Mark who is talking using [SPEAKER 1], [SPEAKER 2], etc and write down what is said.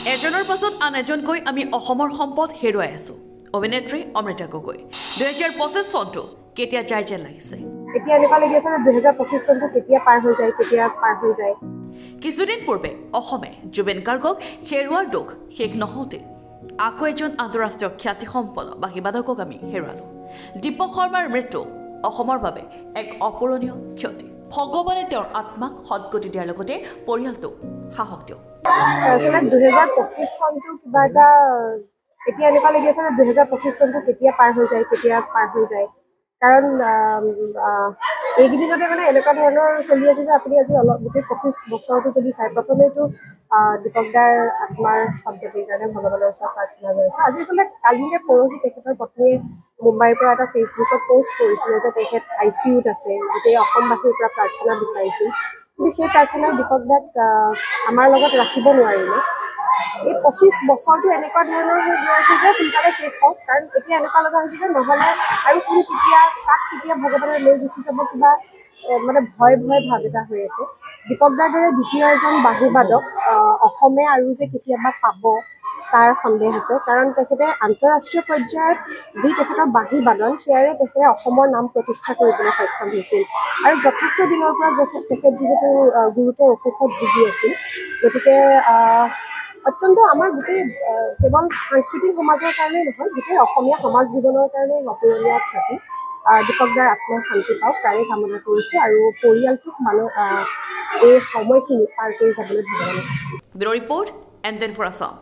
[SPEAKER 1] এজনৰ পাছত আন এজনকৈ আমি অসমৰ সম্পদ হেৰুৱাই আছো। অভিনেত্ৰী অমৃতা গগৈ 2025 চনটো কেতিয়া যায় যেন লাগিছে।
[SPEAKER 2] এতিয়া এনেকুৱা লাগি আছে 2025 চনটো কেতিয়া পাৰ হৈ যায়।
[SPEAKER 1] কিছুদিন পূৰ্বে অসমে জুবিন গাৰ্গক হেৰুৱাৰ দুখ শেষ নহওঁতে আকৌ এজন আন্তঃৰাষ্ট্ৰীয় খ্যাতিসম্পন্ন বাগীবাদকক আমি হেৰুৱালো। দীপক শৰ্মাৰ মৃত্যু অসমৰ বাবে এক অপূৰণীয় ক্ষতি। ভগৱানে তেওঁৰ আত্মাক সদগতি দিয়াৰ লগতে পৰিয়ালটোক সাহস দিয়ক।
[SPEAKER 2] 2025 চনটো কিবা এটা এতিয়া এনেকুৱা লাগি আছে 2025 চনটো কেতিয়া পাৰ হৈ যায় কাৰণ এইকেইদিনতে মানে এনেকুৱা ধৰণৰ চলি আছে যে আপুনি আজি অলপ গোটেই 25 বছৰটো যদি চাই প্ৰথমেতো দীপক দাৰ আত্মাৰ সদগতিৰ কাৰণে ভগৱানৰ ওচৰত প্ৰাৰ্থনা কৰিছোঁ। আজি আচলতে কালি নে পৰহি তেখেতৰ পত্নীয়ে মুম্বাইৰ পৰা এটা ফেচবুকত পোষ্ট কৰিছিলে যে তেখেত ICUত আছে, গোটেই অসমবাসীৰ পৰা প্ৰাৰ্থনা বিচাৰিছিল। কিন্তু সেই প্ৰাৰ্থনাই দীপক দাক আমাৰ লগত ৰাখিব নোৱাৰিলে। এই 25 বছৰটো এনেকুৱা ধৰণৰ হৈ গৈ আছে যে সোনকালে শেষ হওক, কাৰণ এতিয়া এনেকুৱা লগা হৈছে যে নহ'লে আৰু কাক কেতিয়া ভগৱানে লৈ গুচি যাব কিবা মানে ভয় ভাৱ এটা হৈ আছে। দীপক দাৰ দৰে দ্বিতীয় এজন বাহুবাদক অসমে আৰু যে কেতিয়াবা পাব তাৰ সন্দেহ আছে, কাৰণ তেখেতে আন্তঃৰাষ্ট্ৰীয় পৰ্যায়ত যি তেখেতৰ বাঁহী বাদন সেয়াৰে তেখেতে অসমৰ নাম প্ৰতিষ্ঠা কৰিবলৈ সক্ষম হৈছিল। আৰু যথেষ্ট দিনৰ পৰা তেখেত যিহেতু গুৰুতৰ অসুখত ভুগি আছিল, গতিকে অত্যন্ত আমাৰ গোটেই কেৱল সাংস্কৃতিক সমাজৰ কাৰণেই নহয়, গোটেই অসমীয়া সমাজ জীৱনৰ কাৰণে অপূৰণীয় ক্ষতি। দীপক দাৰ আত্মাই শান্তি পাওক তাৰে কামনা কৰিছোঁ আৰু পৰিয়ালটোক এই সময়খিনি পাৰ কৰি যাবলৈ ভগৱানে।
[SPEAKER 1] Bureau' report, NTN for Assam।